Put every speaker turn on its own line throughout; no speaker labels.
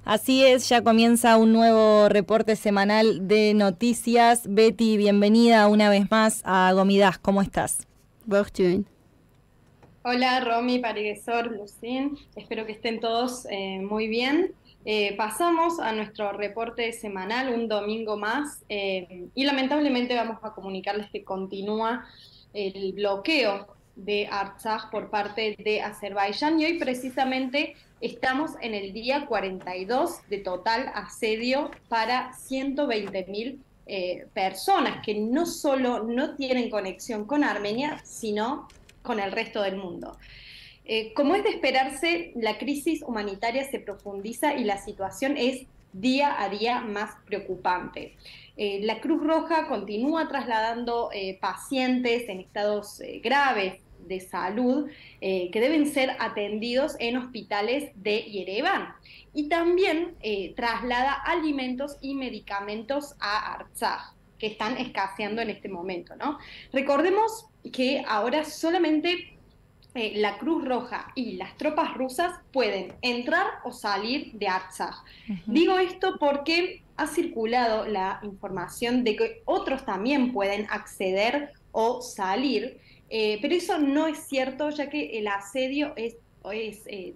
Así es, ya comienza un nuevo reporte semanal de noticias. Betty, bienvenida una vez más a Gomidas. ¿Cómo estás?
Bortune.
Hola Romy, Pariguesor, Lucín, espero que estén todos muy bien. Pasamos a nuestro reporte semanal, un domingo más, y lamentablemente vamos a comunicarles que continúa el bloqueo de Artsaj por parte de Azerbaiyán y hoy precisamente estamos en el día 42 de total asedio para 120.000 personas que no solo no tienen conexión con Armenia, sino con el resto del mundo. Como es de esperarse, la crisis humanitaria se profundiza y la situación es día a día más preocupante. La Cruz Roja continúa trasladando pacientes en estados graves de salud que deben ser atendidos en hospitales de Yerevan y también traslada alimentos y medicamentos a Artsaj, que están escaseando en este momento, ¿no? Recordemos que ahora solamente la Cruz Roja y las tropas rusas pueden entrar o salir de Artsaj. Digo esto porque ha circulado la información de que otros también pueden acceder o salir, pero eso no es cierto, ya que el asedio es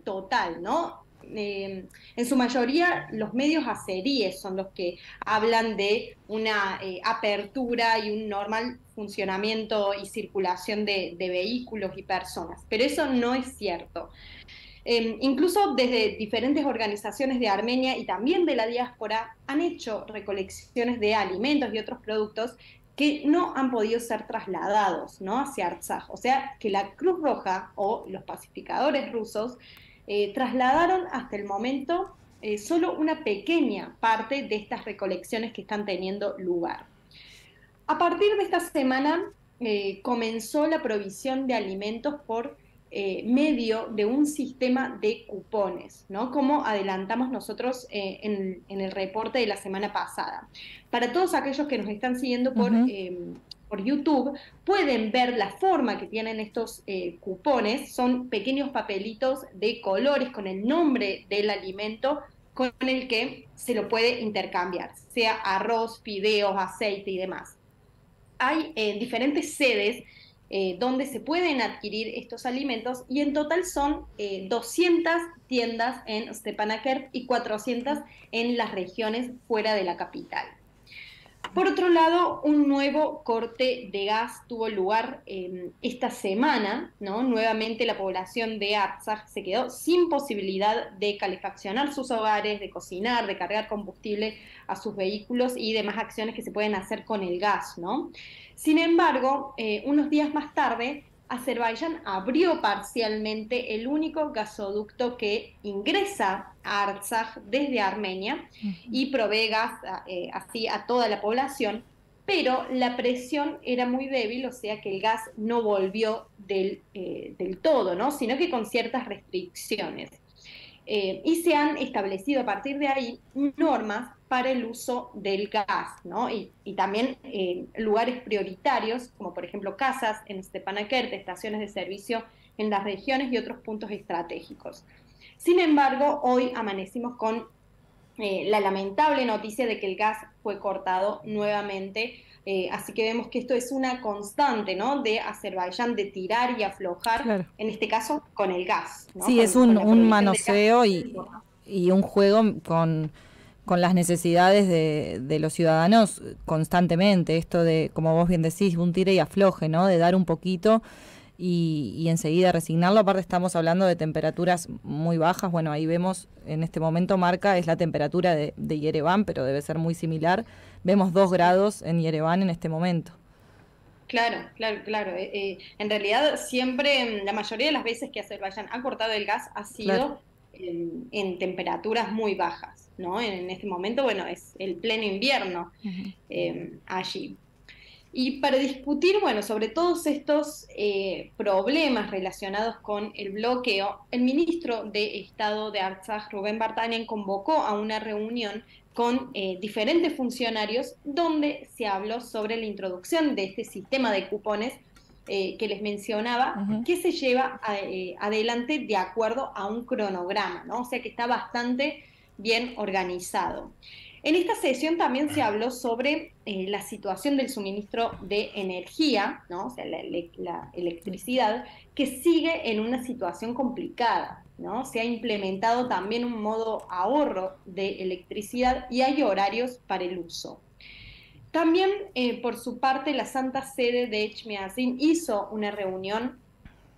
total, ¿no? En su mayoría los medios azeríes son los que hablan de una apertura y un normal funcionamiento y circulación de vehículos y personas, pero eso no es cierto. Incluso desde diferentes organizaciones de Armenia y también de la diáspora han hecho recolecciones de alimentos y otros productos que no han podido ser trasladados, ¿no?, hacia Artsaj. O sea, que la Cruz Roja o los pacificadores rusos trasladaron hasta el momento solo una pequeña parte de estas recolecciones que están teniendo lugar. A partir de esta semana comenzó la provisión de alimentos por medio de un sistema de cupones, ¿no?, como adelantamos nosotros en el reporte de la semana pasada. Para todos aquellos que nos están siguiendo por YouTube, pueden ver la forma que tienen estos cupones. Son pequeños papelitos de colores con el nombre del alimento con el que se lo puede intercambiar, sea arroz, fideos, aceite y demás. Hay diferentes sedes donde se pueden adquirir estos alimentos y en total son 200 tiendas en Stepanakert y 400 en las regiones fuera de la capital. Por otro lado, un nuevo corte de gas tuvo lugar esta semana, ¿no? Nuevamente la población de Artsaj se quedó sin posibilidad de calefaccionar sus hogares, de cocinar, de cargar combustible a sus vehículos y demás acciones que se pueden hacer con el gas, ¿no? Sin embargo, unos días más tarde, Azerbaiyán abrió parcialmente el único gasoducto que ingresa a Artsaj desde Armenia y provee gas así a toda la población, pero la presión era muy débil, o sea que el gas no volvió del todo, ¿no?, sino que con ciertas restricciones. Y se han establecido a partir de ahí normas para el uso del gas, ¿no? Y también lugares prioritarios, como por ejemplo casas en Stepanakert, estaciones de servicio en las regiones y otros puntos estratégicos. Sin embargo, hoy amanecimos con la lamentable noticia de que el gas fue cortado nuevamente, así que vemos que esto es una constante, ¿no?, de Azerbaiyán, de tirar y aflojar,
Claro.
en este caso con el gas, ¿no?,
Sí, es
con la
un
provisión del gas.
manoseo y un juego con las necesidades de los ciudadanos constantemente. Esto de, como vos bien decís, un tire y afloje, ¿no?, de dar un poquito y enseguida resignarlo. Aparte estamos hablando de temperaturas muy bajas. Bueno, ahí vemos, en este momento marca, es la temperatura de Yerevan, pero debe ser muy similar. Vemos 2 grados en Yerevan en este momento.
Claro, claro, claro. En realidad siempre, la mayoría de las veces que Azerbaiyán ha cortado el gas ha
Claro.
sido en temperaturas muy bajas, ¿no? En este momento, bueno, es el pleno invierno allí. Y para discutir, bueno, sobre todos estos problemas relacionados con el bloqueo, el ministro de Estado de Artsaj, Rubén Vartanian, convocó a una reunión con diferentes funcionarios donde se habló sobre la introducción de este sistema de cupones que les mencionaba, que se lleva adelante de acuerdo a un cronograma, ¿no? O sea que está bastante bien organizado. En esta sesión también se habló sobre la situación del suministro de energía, ¿no? O sea, la electricidad, que sigue en una situación complicada, ¿no? Se ha implementado también un modo ahorro de electricidad y hay horarios para el uso. También, por su parte, la Santa Sede de Echmiadzin hizo una reunión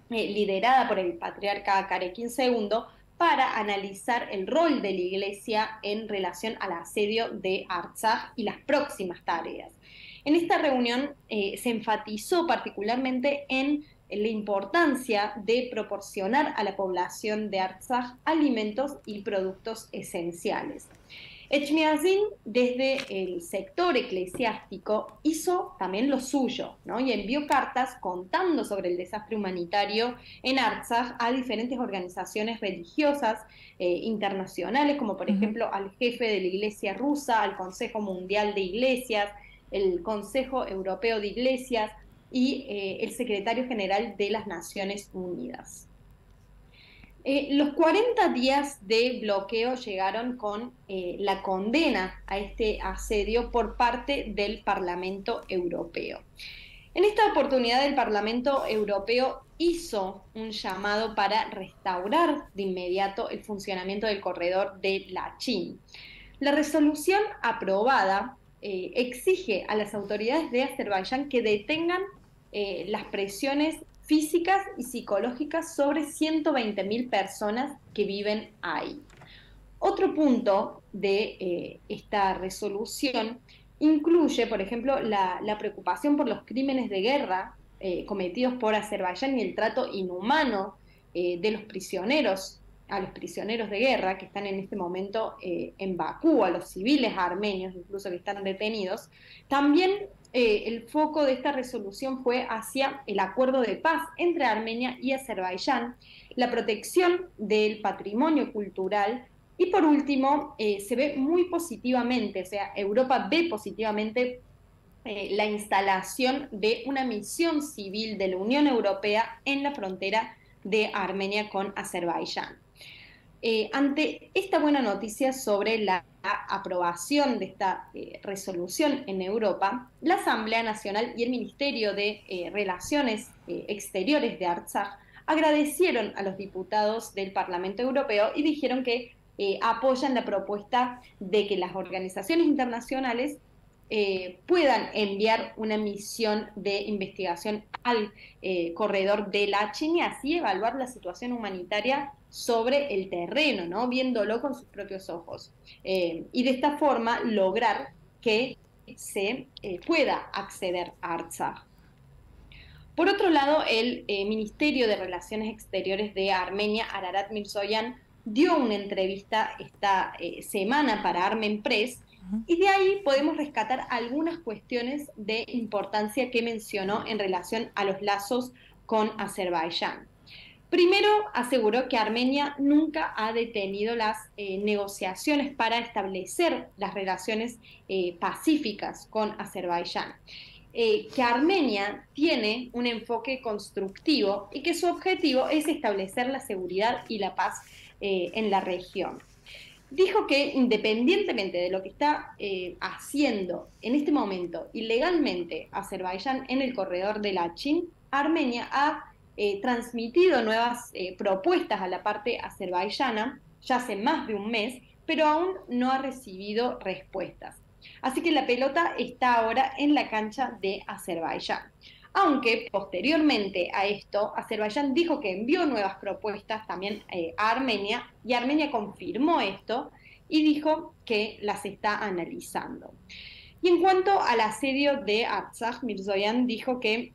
liderada por el patriarca Carequín II para analizar el rol de la Iglesia en relación al asedio de Artsaj y las próximas tareas. En esta reunión se enfatizó particularmente en la importancia de proporcionar a la población de Artsaj alimentos y productos esenciales. Echmiadzin, desde el sector eclesiástico, hizo también lo suyo, ¿no? Y envió cartas contando sobre el desastre humanitario en Artsaj a diferentes organizaciones religiosas internacionales, como por ejemplo al jefe de la Iglesia rusa, al Consejo Mundial de Iglesias, el Consejo Europeo de Iglesias y el secretario general de las Naciones Unidas. Los 40 días de bloqueo llegaron con la condena a este asedio por parte del Parlamento Europeo. En esta oportunidad el Parlamento Europeo hizo un llamado para restaurar de inmediato el funcionamiento del corredor de Lachin. La resolución aprobada exige a las autoridades de Azerbaiyán que detengan las presiones físicas y psicológicas sobre 120.000 personas que viven ahí. Otro punto de esta resolución incluye, por ejemplo, la preocupación por los crímenes de guerra cometidos por Azerbaiyán y el trato inhumano de los prisioneros, a los prisioneros de guerra que están en este momento en Bakú, a los civiles armenios incluso que están detenidos. También el foco de esta resolución fue hacia el acuerdo de paz entre Armenia y Azerbaiyán, la protección del patrimonio cultural y por último se ve muy positivamente, o sea, Europa ve positivamente la instalación de una misión civil de la Unión Europea en la frontera de Armenia con Azerbaiyán. Ante esta buena noticia sobre la aprobación de esta resolución en Europa, la Asamblea Nacional y el Ministerio de Relaciones Exteriores de Artsaj agradecieron a los diputados del Parlamento Europeo y dijeron que apoyan la propuesta de que las organizaciones internacionales puedan enviar una misión de investigación al corredor de Lachin y así evaluar la situación humanitaria sobre el terreno, ¿no? Viéndolo con sus propios ojos. Y de esta forma lograr que se pueda acceder a Artsaj. Por otro lado, el Ministerio de Relaciones Exteriores de Armenia, Ararat Mirzoyan, dio una entrevista esta semana para Armen Press y de ahí podemos rescatar algunas cuestiones de importancia que mencionó en relación a los lazos con Azerbaiyán. Primero, aseguró que Armenia nunca ha detenido las negociaciones para establecer las relaciones pacíficas con Azerbaiyán. Que Armenia tiene un enfoque constructivo y que su objetivo es establecer la seguridad y la paz en la región. Dijo que independientemente de lo que está haciendo en este momento ilegalmente Azerbaiyán en el corredor de Lachin, Armenia ha transmitido nuevas propuestas a la parte azerbaiyana ya hace más de un mes, pero aún no ha recibido respuestas. Así que la pelota está ahora en la cancha de Azerbaiyán. Aunque posteriormente a esto, Azerbaiyán dijo que envió nuevas propuestas también a Armenia y Armenia confirmó esto y dijo que las está analizando. Y en cuanto al asedio de Artsaj, Mirzoyan dijo que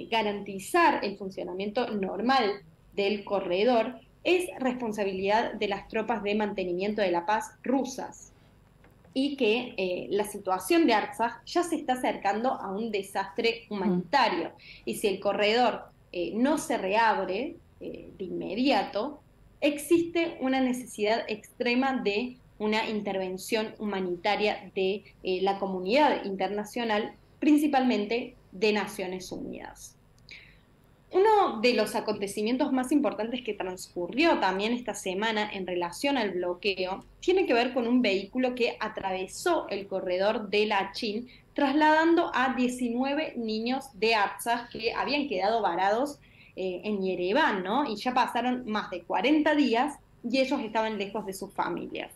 garantizar el funcionamiento normal del corredor es responsabilidad de las tropas de mantenimiento de la paz rusas y que la situación de Artsaj ya se está acercando a un desastre humanitario. Y si el corredor no se reabre de inmediato, existe una necesidad extrema de una intervención humanitaria de la comunidad internacional, principalmente de Naciones Unidas. Uno de los acontecimientos más importantes que transcurrió también esta semana en relación al bloqueo tiene que ver con un vehículo que atravesó el corredor de Lachin, trasladando a 19 niños de Artsaj que habían quedado varados en Yereván, ¿no? Y ya pasaron más de 40 días y ellos estaban lejos de sus familias.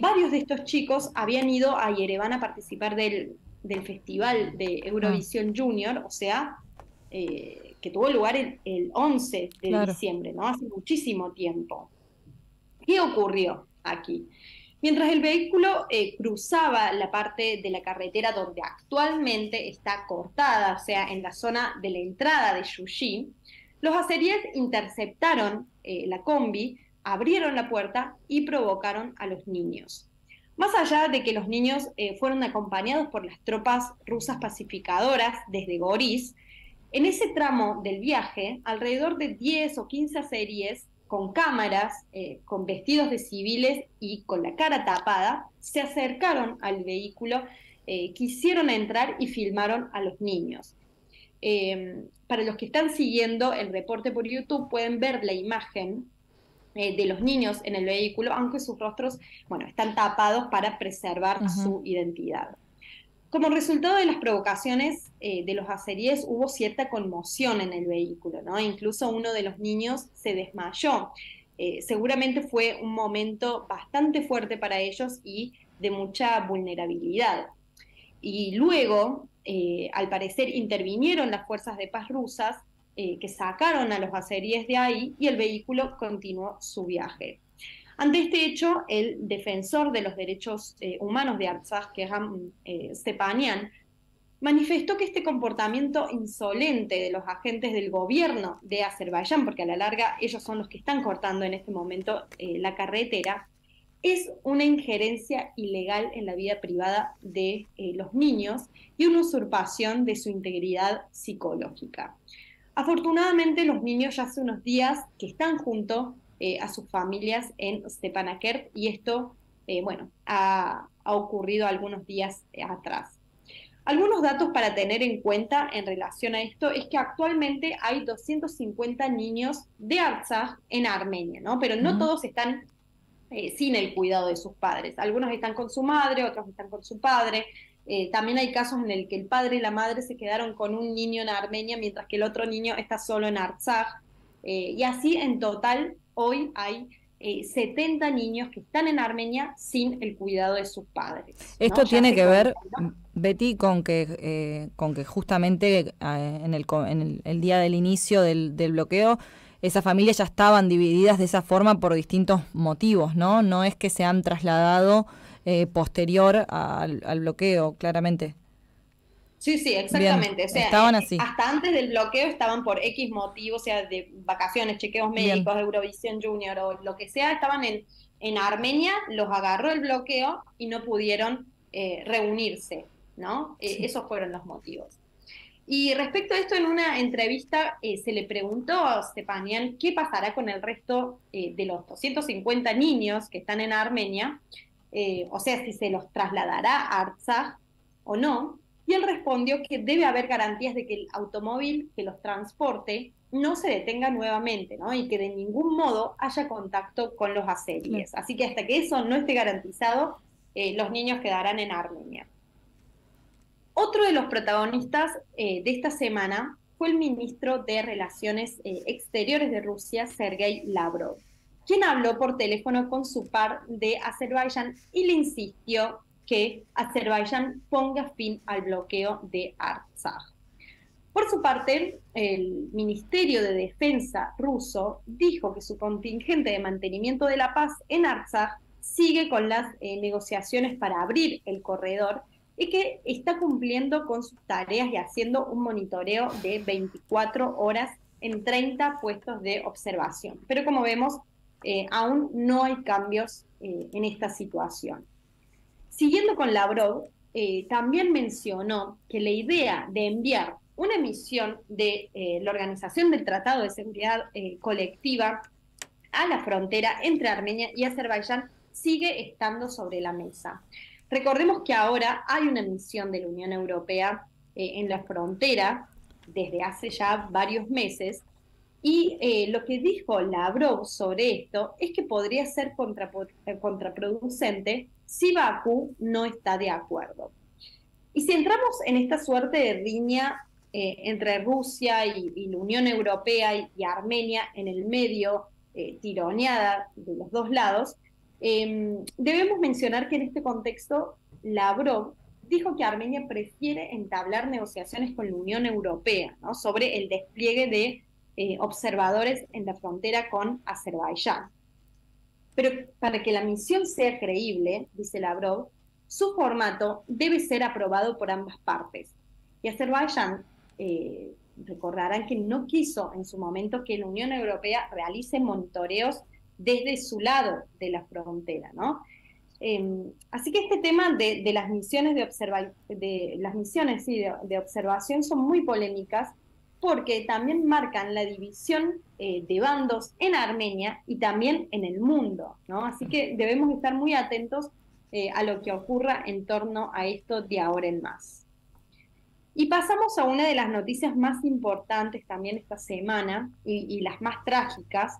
Varios de estos chicos habían ido a Yereván a participar del festival de
Ah,
Eurovisión Junior, o sea, que tuvo lugar el 11 de
claro.
diciembre, ¿no? Hace muchísimo tiempo. ¿Qué ocurrió aquí? Mientras el vehículo cruzaba la parte de la carretera donde actualmente está cortada, o sea, en la zona de la entrada de Yuyi, los azeríes interceptaron la combi, abrieron la puerta y provocaron a los niños. Más allá de que los niños fueron acompañados por las tropas rusas pacificadoras desde Goris, en ese tramo del viaje, alrededor de 10 o 15 azeríes con cámaras, con vestidos de civiles y con la cara tapada, se acercaron al vehículo, quisieron entrar y filmaron a los niños. Para los que están siguiendo el reporte por YouTube, pueden ver la imagen de los niños en el vehículo, aunque sus rostros, bueno, están tapados para preservar
Ujú.
su identidad. Como resultado de las provocaciones de los azeríes hubo cierta conmoción en el vehículo, ¿no? Incluso uno de los niños se desmayó. Seguramente fue un momento bastante fuerte para ellos y de mucha vulnerabilidad. Y luego, al parecer, intervinieron las fuerzas de paz rusas que sacaron a los azeríes de ahí y el vehículo continuó su viaje. Ante este hecho, el defensor de los derechos humanos de Artsaj, Kehram Stepanian, manifestó que este comportamiento insolente de los agentes del gobierno de Azerbaiyán, porque a la larga ellos son los que están cortando en este momento la carretera, es una injerencia ilegal en la vida privada de los niños y una usurpación de su integridad psicológica. Afortunadamente, los niños ya hace unos días que están junto a sus familias en Stepanakert y esto, bueno, ha ocurrido algunos días atrás. Algunos datos para tener en cuenta en relación a esto es que actualmente hay 250 niños de Artsaj en Armenia, ¿no? Pero no
Ujú.
todos están sin el cuidado de sus padres. Algunos están con su madre, otros están con su padre. También hay casos en el que el padre y la madre se quedaron con un niño en Armenia mientras que el otro niño está solo en Artsaj. Y así en total hoy hay 70 niños que están en Armenia sin el cuidado de sus padres, ¿no?
Esto
Ya
tiene
se
que ver,
contaron.
Betty, con que justamente el día del inicio del bloqueo, esas familias ya estaban divididas de esa forma por distintos motivos, ¿no? No es que se han trasladado posterior al bloqueo, claramente.
Sí, sí,
Bien,
exactamente. O sea,
estaban así.
hasta antes del bloqueo estaban por X motivo, o sea, de vacaciones, chequeos
Bien,
médicos, Eurovisión Junior o lo que sea, estaban en Armenia, los agarró el bloqueo y no pudieron reunirse, ¿no?
sí.
Esos fueron los motivos. Y respecto a esto, en una entrevista se le preguntó a Stepanian qué pasará con el resto de los 250 niños que están en Armenia, o sea, si se los trasladará a Artsaj o no, y él respondió que debe haber garantías de que el automóvil que los transporte no se detenga nuevamente, ¿no? Y que de ningún modo haya contacto con los
Claro.
azeríes. Así que hasta que eso no esté garantizado, los niños quedarán en Armenia. Otro de los protagonistas de esta semana fue el ministro de Relaciones Exteriores de Rusia, Sergei Lavrov, quien habló por teléfono con su par de Azerbaiyán y le insistió que Azerbaiyán ponga fin al bloqueo de Artsaj. Por su parte, el Ministerio de Defensa ruso dijo que su contingente de mantenimiento de la paz en Artsaj sigue con las negociaciones para abrir el corredor y que está cumpliendo con sus tareas y haciendo un monitoreo de 24 horas en 30 puestos de observación. Pero como vemos, aún no hay cambios en esta situación. Siguiendo con Lavrov, también mencionó que la idea de enviar una misión de la Organización del Tratado de Seguridad Colectiva a la frontera entre Armenia y Azerbaiyán sigue estando sobre la mesa. Recordemos que ahora hay una misión de la Unión Europea en la frontera desde hace ya varios meses. Y lo que dijo Lavrov sobre esto es que podría ser contraproducente si Bakú no está de acuerdo. Y si entramos en esta suerte de riña entre Rusia y la Unión Europea y Armenia en el medio, tironeada de los dos lados, debemos mencionar que en este contexto Lavrov dijo que Armenia prefiere entablar negociaciones con la Unión Europea, ¿no?, sobre el despliegue de observadores en la frontera con Azerbaiyán. Pero para que la misión sea creíble, dice Lavrov, su formato debe ser aprobado por ambas partes. Y Azerbaiyán, recordarán que no quiso en su momento que la Unión Europea realice monitoreos desde su lado de la frontera, ¿no? Así que este tema de las misiones de observación son muy polémicas, porque también marcan la división de bandos en Armenia y también en el mundo, ¿no? Así que debemos estar muy atentos a lo que ocurra en torno a esto de ahora en más. Y pasamos a una de las noticias más importantes también esta semana y las más trágicas,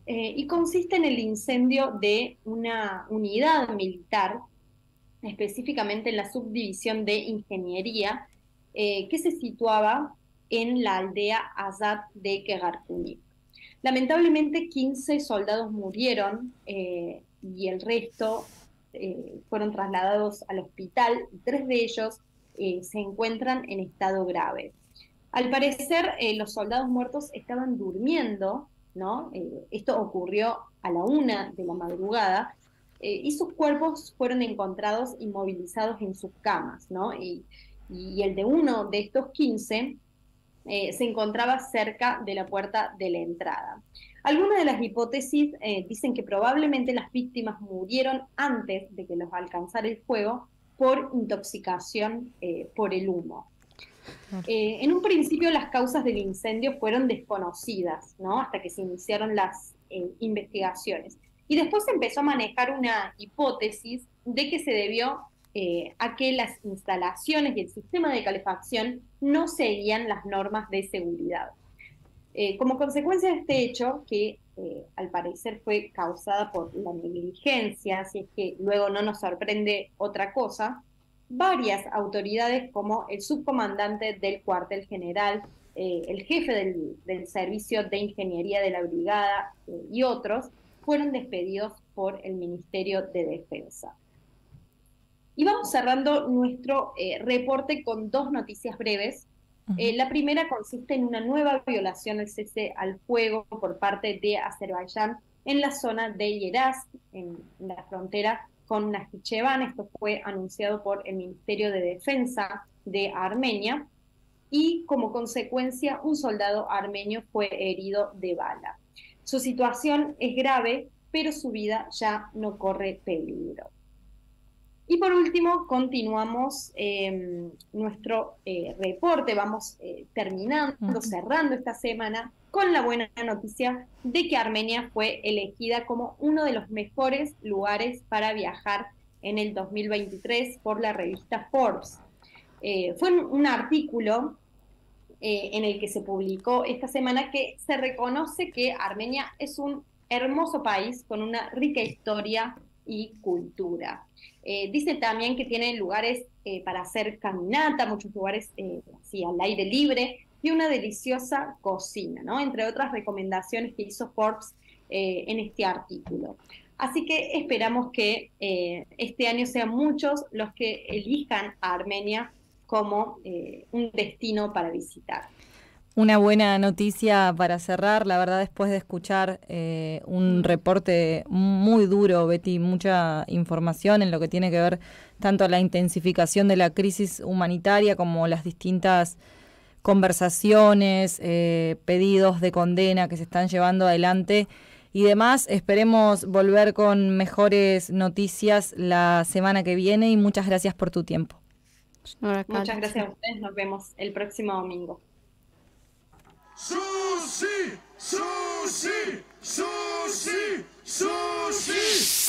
y consiste en el incendio de una unidad militar, específicamente en la subdivisión de ingeniería, que se situaba en la aldea Azad de Kegarkuni. Lamentablemente 15 soldados murieron y el resto fueron trasladados al hospital, y 3 de ellos se encuentran en estado grave. Al parecer los soldados muertos estaban durmiendo, ¿no? Esto ocurrió a la 1 de la madrugada, y sus cuerpos fueron encontrados inmovilizados en sus camas, ¿no? Y el de uno de estos 15 se encontraba cerca de la puerta de la entrada. Algunas de las hipótesis dicen que probablemente las víctimas murieron antes de que los alcanzara el fuego por intoxicación por el humo. En un principio las causas del incendio fueron desconocidas, ¿no?, hasta que se iniciaron las investigaciones. Y después se empezó a manejar una hipótesis de que se debió a que las instalaciones y el sistema de calefacción no seguían las normas de seguridad. Como consecuencia de este hecho, que al parecer fue causada por la negligencia, si es que luego no nos sorprende otra cosa, varias autoridades como el subcomandante del cuartel general, el jefe del servicio de ingeniería de la brigada y otros fueron despedidos por el Ministerio de Defensa. Y vamos cerrando nuestro reporte con 2 noticias breves. La primera consiste en una nueva violación al cese al fuego por parte de Azerbaiyán en la zona de Yerazk, en la frontera con Najicheván. Esto fue anunciado por el Ministerio de Defensa de Armenia, y como consecuencia un soldado armenio fue herido de bala. Su situación es grave, pero su vida ya no corre peligro. Y por último, continuamos nuestro reporte. Vamos cerrando esta semana con la buena noticia de que Armenia fue elegida como uno de los mejores lugares para viajar en el 2023 por la revista Forbes. Fue un artículo en el que se publicó esta semana que se reconoce que Armenia es un hermoso país con una rica historia y cultura. Dice también que tiene lugares para hacer caminata, muchos lugares así, al aire libre, y una deliciosa cocina, ¿no?, entre otras recomendaciones que hizo Forbes en este artículo. Así que esperamos que este año sean muchos los que elijan a Armenia como un destino para visitar.
Una buena noticia para cerrar, la verdad, después de escuchar un reporte muy duro, Betty, mucha información en lo que tiene que ver tanto la intensificación de la crisis humanitaria como las distintas conversaciones, pedidos de condena que se están llevando adelante y demás. Esperemos volver con mejores noticias la semana que viene y muchas gracias por tu tiempo.
Muchas gracias a ustedes, nos vemos el próximo domingo. Sushi, sushi, sushi, sushi.